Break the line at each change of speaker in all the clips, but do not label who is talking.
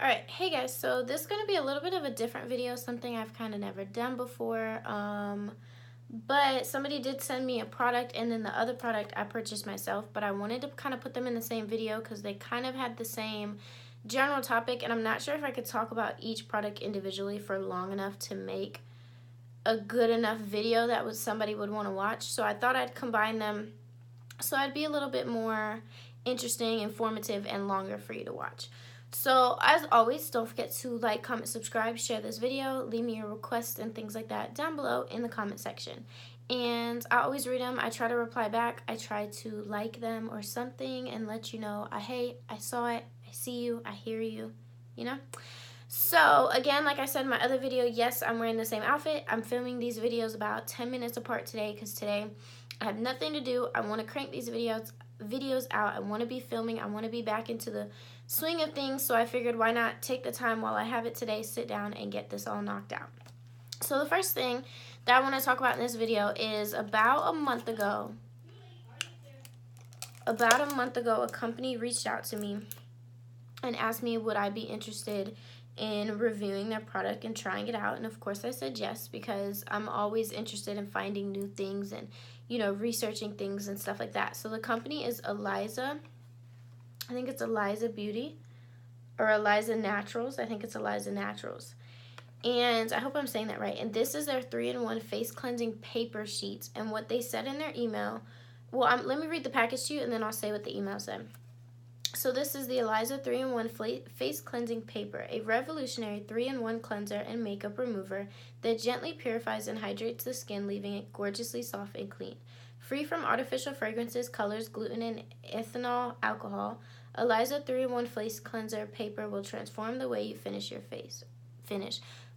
Alright, hey guys, so this is going to be a little bit of a different video, something I've kind of never done before, but somebody did send me a product, and then the other product I purchased myself, but I wanted to kind of put them in the same video because they kind of had the same general topic, and I'm not sure if I could talk about each product individually for long enough to make a good enough video that somebody would want to watch, so I thought I'd combine them so I'd be a little bit more interesting, informative, and longer for you to watch. So as always, don't forget to like, comment, subscribe, share this video, leave me your requests and things like that down below in the comment section. And I always read them. I try to reply back. I try to like them or something and let you know, hey, I saw it, I see you, I hear you, you know? So again, like I said in my other video, yes, I'm wearing the same outfit. I'm filming these videos about 10 minutes apart today because today I have nothing to do. I want to crank these videos out. I want to be filming. I want to be back into the swing of things, so I figured why not take the time while I have it today, sit down and get this all knocked out. So the first thing that I want to talk about in this video is about a month ago, a company reached out to me and asked me would I be interested in reviewing their product and trying it out, and of course I said yes because I'm always interested in finding new things and, you know, researching things and stuff like that. So the company is Eliza. I think it's Eliza Beauty or Eliza Naturals. I think it's Eliza Naturals. And I hope I'm saying that right. And this is their 3-in-1 face cleansing paper sheets. And what they said in their email, well, let me read the package to you and then I'll say what the email said. So this is the Eliza 3-in-1 face cleansing paper, a revolutionary 3-in-1 cleanser and makeup remover that gently purifies and hydrates the skin, leaving it gorgeously soft and clean. Free from artificial fragrances, colors, gluten, and ethanol alcohol, Eliza 3-in-1 face cleanser paper will transform the way you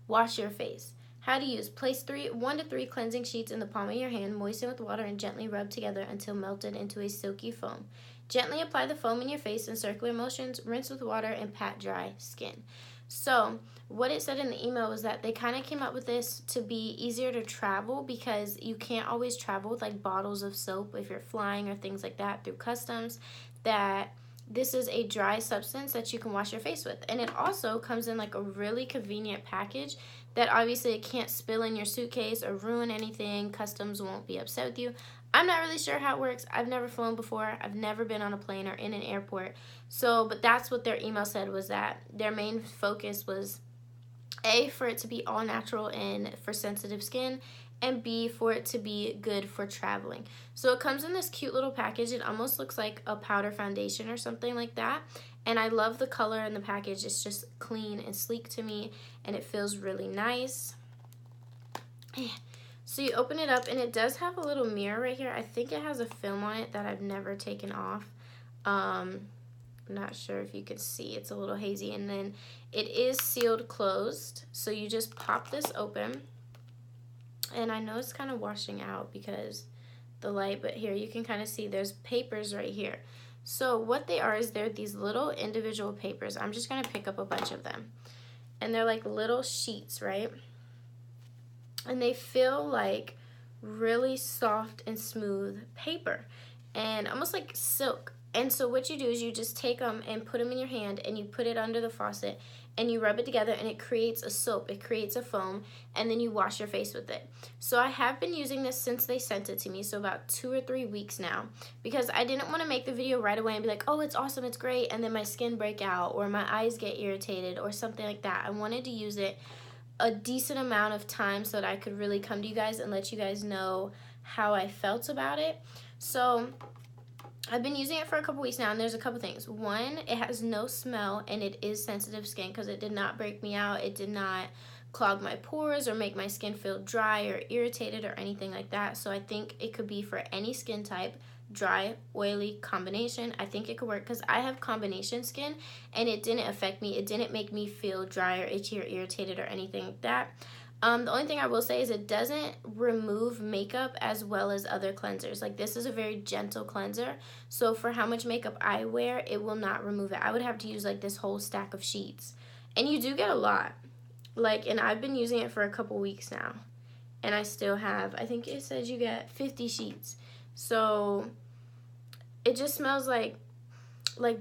wash your face. How to use: place 1 to 3 cleansing sheets in the palm of your hand, moisten with water, and gently rub together until melted into a silky foam. Gently apply the foam in your face in circular motions, rinse with water, and pat dry skin. So what it said in the email was that they kind of came up with this to be easier to travel because you can't always travel with like bottles of soap if you're flying or things like that through customs, that this is a dry substance that you can wash your face with. And it also comes in like a really convenient package that obviously it can't spill in your suitcase or ruin anything. Customs won't be upset with you. I'm not really sure how it works. I've never flown before. I've never been on a plane or in an airport. So, but that's what their email said, was that their main focus was A, for it to be all natural and for sensitive skin, and B, for it to be good for traveling. So it comes in this cute little package. It almost looks like a powder foundation or something like that. And I love the color in the package. It's just clean and sleek to me, and it feels really nice. So you open it up, and it does have a little mirror right here. I think it has a film on it that I've never taken off. I'm not sure if you can see. It's a little hazy. And then it is sealed closed. So you just pop this open. And I know it's kind of washing out because the light, but here you can kind of see there's papers right here. So what they are is they're these little individual papers. I'm just going to pick up a bunch of them. And they're like little sheets, right? And they feel like really soft and smooth paper and almost like silk. And so what you do is you just take them and put them in your hand, and you put it under the faucet and you rub it together, and it creates a soap, it creates a foam, and then you wash your face with it. So I have been using this since they sent it to me, so about 2 or 3 weeks now, because I didn't want to make the video right away and be like, oh, it's awesome, it's great, and then my skin break out or my eyes get irritated or something like that. I wanted to use it a decent amount of time so that I could really come to you guys and let you guys know how I felt about it. So I've been using it for a couple weeks now, and there's a couple things. One, it has no smell, and it is sensitive skin because it did not break me out. It did not clog my pores or make my skin feel dry or irritated or anything like that. So I think it could be for any skin type, dry, oily, combination. I think it could work because I have combination skin, and it didn't affect me. It didn't make me feel dry or itchy or irritated or anything like that. The only thing I will say is it doesn't remove makeup as well as other cleansers. Like, this is a very gentle cleanser, so for how much makeup I wear, it will not remove it. I would have to use like this whole stack of sheets, and you do get a lot. Like, and I've been using it for a couple weeks now, and I still have, I think it says you get 50 sheets. So it just smells like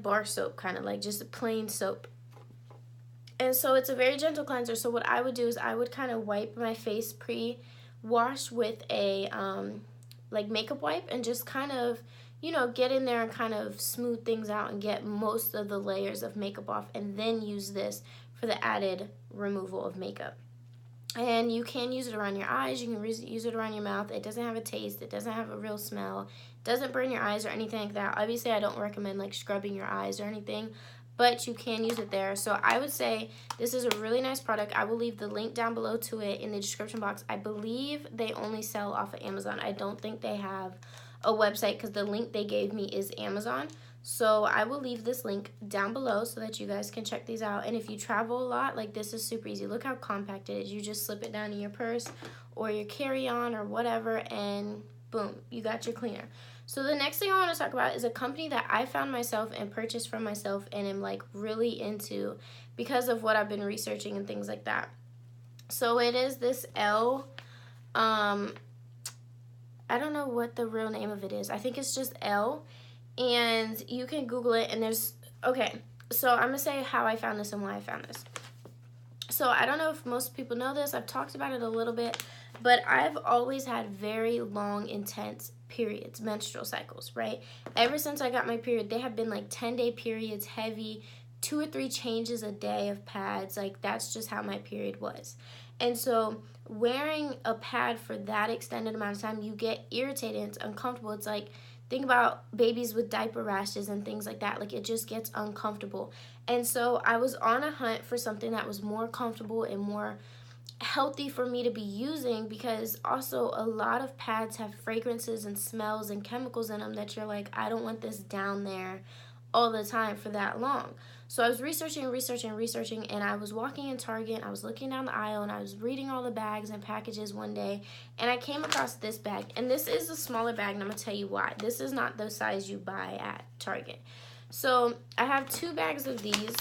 bar soap, kind of like just a plain soap. And so it's a very gentle cleanser. So what I would do is I would kind of wipe my face pre-wash with a like makeup wipe, and just kind of, you know, get in there and kind of smooth things out and get most of the layers of makeup off, and then use this for the added removal of makeup. And you can use it around your eyes, you can use it around your mouth. It doesn't have a taste, it doesn't have a real smell, it doesn't burn your eyes or anything like that. Obviously I don't recommend like scrubbing your eyes or anything, but you can use it there. So I would say this is a really nice product. I will leave the link down below to it in the description box. I believe they only sell off of Amazon. I don't think they have a website, because the link they gave me is Amazon. So I will leave this link down below so that you guys can check these out. And if you travel a lot, like, this is super easy. Look how compact it is. You just slip it down in your purse or your carry-on or whatever, and boom, you got your cleaner. So the next thing I want to talk about is a company that I found myself and purchased from myself and am like really into because of what I've been researching and things like that. So it is this I don't know what the real name of it is. I think it's just L, and you can Google it, and there's, okay, so I'm going to say how I found this and why I found this. So I don't know if most people know this. I've talked about it a little bit, but I've always had very long, intense periods, menstrual cycles, right? Ever since I got my period, they have been like 10-day periods, heavy, 2 or 3 changes a day of pads. Like, that's just how my period was. And so wearing a pad for that extended amount of time, you get irritated, it's uncomfortable. It's like, think about babies with diaper rashes and things like that. Like, it just gets uncomfortable. And so I was on a hunt for something that was more comfortable and more healthy for me to be using, because also a lot of pads have fragrances and smells and chemicals in them that you're like, I don't want this down there all the time for that long. So I was researching, and I was walking in Target, I was looking down the aisle, and I was reading all the bags and packages one day, and I came across this bag. And this is a smaller bag, and I'm going to tell you why. This is not the size you buy at Target. So I have 2 bags of these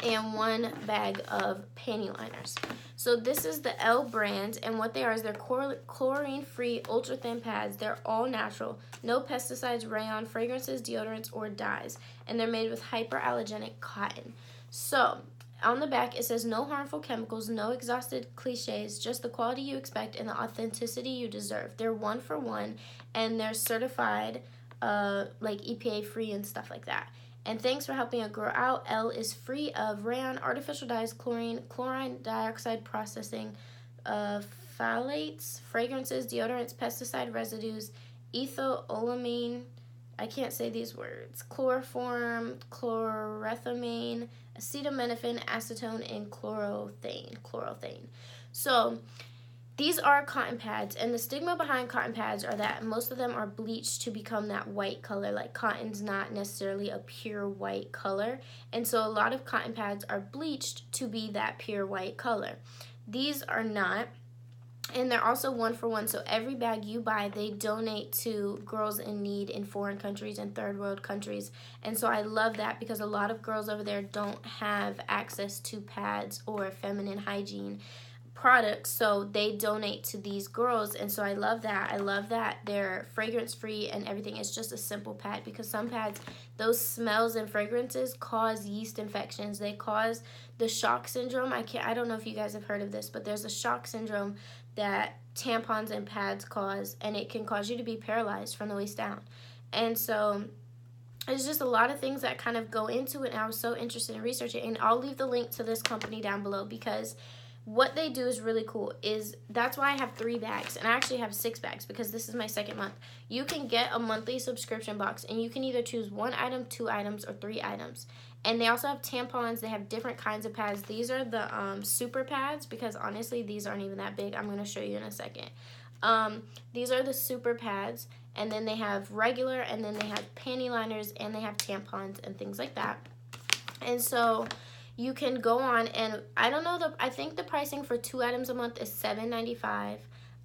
and 1 bag of panty liners. So this is the L brand, and what they are is they're chlorine-free, ultra-thin pads. They're all natural, no pesticides, rayon, fragrances, deodorants, or dyes, and they're made with hyperallergenic cotton. So on the back, it says no harmful chemicals, no exhausted cliches, just the quality you expect and the authenticity you deserve. They're 1 for 1, and they're certified like EPA-free and stuff like that. And thanks for helping a girl out. L is free of rayon, artificial dyes, chlorine, chlorine dioxide processing, phthalates, fragrances, deodorants, pesticide residues, etholamine, I can't say these words, chloroform, chlorethymine, acetaminophen, acetone, and chlorothane. So these are cotton pads, and the stigma behind cotton pads are that most of them are bleached to become that white color. Like, cotton's not necessarily a pure white color, and so a lot of cotton pads are bleached to be that pure white color. These are not, and they're also 1 for 1, so every bag you buy, they donate to girls in need in foreign countries and third world countries. And so I love that, because a lot of girls over there don't have access to pads or feminine hygiene products, so they donate to these girls. And so I love that they're fragrance free and everything. It's just a simple pad, because some pads, those smells and fragrances cause yeast infections. They cause the shock syndrome. I don't know if you guys have heard of this, but there's a shock syndrome that tampons and pads cause, and it can cause you to be paralyzed from the waist down. And so it's just a lot of things that kind of go into it, and I was so interested in researching. And I'll leave the link to this company down below, because what they do is really cool. That's why I have 3 bags, and I actually have 6 bags, because this is my 2nd month. You can get a monthly subscription box, and you can either choose 1 item, 2 items, or 3 items. And they also have tampons. They have different kinds of pads. These are the super pads, because honestly, these aren't even that big. I'm going to show you in a second. These are the super pads, and then they have regular, and then they have panty liners, and they have tampons and things like that. And so you can go on, and I think the pricing for 2 items a month is $7.95.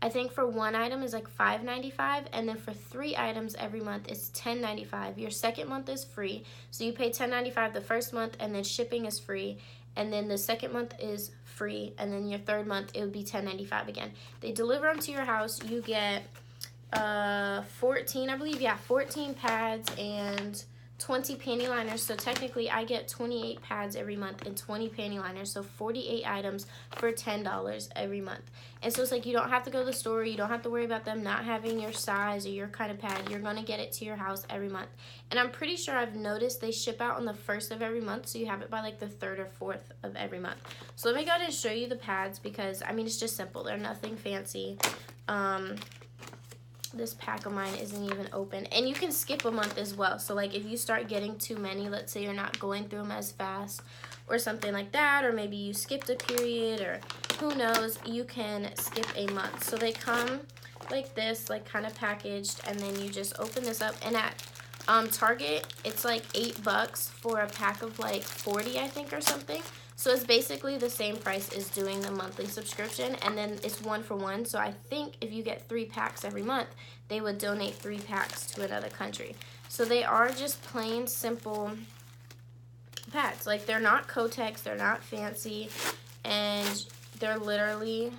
I think for 1 item is like $5.95, and then for 3 items every month it's $10.95. Your 2nd month is free, so you pay $10.95 the 1st month, and then shipping is free, and then the 2nd month is free, and then your 3rd month it would be $10.95 again. They deliver them to your house. You get 14 pads and 20 panty liners. So technically I get 28 pads every month and 20 panty liners. So 48 items for $10 every month. And so it's like you don't have to go to the store. You don't have to worry about them not having your size or your kind of pad. You're going to get it to your house every month. And I'm pretty sure I've noticed they ship out on the 1st of every month. So you have it by like the 3rd or 4th of every month. So let me go ahead and show you the pads because, I mean, it's just simple. They're nothing fancy. This pack of mine isn't even open, and you can skip a month as well. So like if you start getting too many, let's say you're not going through them as fast or something like that, or maybe you skipped a period, or who knows, you can skip a month. So they come like this, like kind of packaged, and then you just open this up. And at Target, it's like $8 for a pack of like 40, I think, or something. So it's basically the same price as doing the monthly subscription, and then it's 1 for 1. So I think if you get 3 packs every month, they would donate 3 packs to another country. So they are just plain simple pads. Like, they're not Kotex, they're not fancy, and they're literally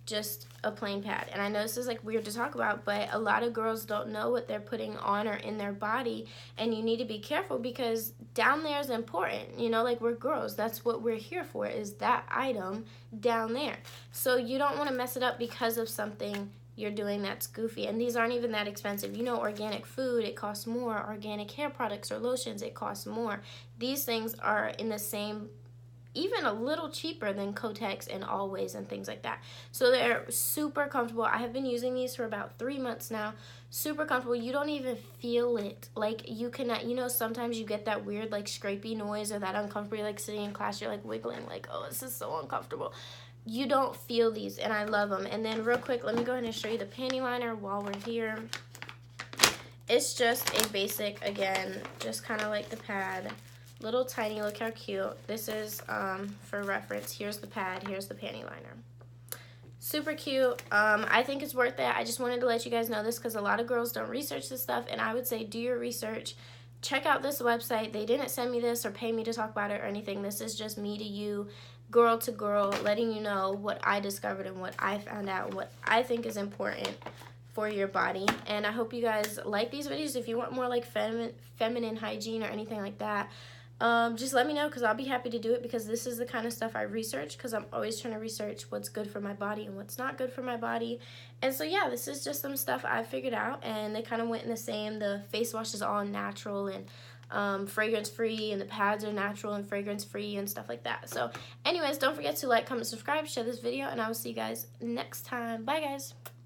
just a plain pad. And I know this is like weird to talk about, but a lot of girls don't know what they're putting on or in their body, and you need to be careful because down there is important. You know, like, we're girls, that's what we're here for, is that item down there. So you don't want to mess it up because of something you're doing that's goofy. And these aren't even that expensive. You know, organic food, it costs more. Organic hair products or lotions, it costs more. These things are in the same, even a little cheaper than Kotex and Always and things like that. So they're super comfortable. I have been using these for about 3 months now. Super comfortable. You don't even feel it. Like, you cannot, you know, sometimes you get that weird like scrapey noise or that uncomfortable, like sitting in class, you're like wiggling, like, oh, this is so uncomfortable. You don't feel these, and I love them. And then real quick, let me go ahead and show you the panty liner while we're here. It's just a basic, again, just kind of like the pad. Little tiny, look how cute. This is for reference. Here's the pad, here's the panty liner. Super cute. I think it's worth it. I just wanted to let you guys know this because a lot of girls don't research this stuff, and I would say do your research. Check out this website. They didn't send me this or pay me to talk about it or anything. This is just me to you, girl to girl, letting you know what I discovered and what I found out, what I think is important for your body. And I hope you guys like these videos. If you want more like feminine hygiene or anything like that, just let me know because I'll be happy to do it, because this is the kind of stuff I research, because I'm always trying to research what's good for my body and what's not good for my body. And so yeah, this is just some stuff I figured out, and they kind of went in the same. The face wash is all natural and fragrance free, and the pads are natural and fragrance free and stuff like that. So anyways, don't forget to like, comment, subscribe, share this video, and I will see you guys next time. Bye guys.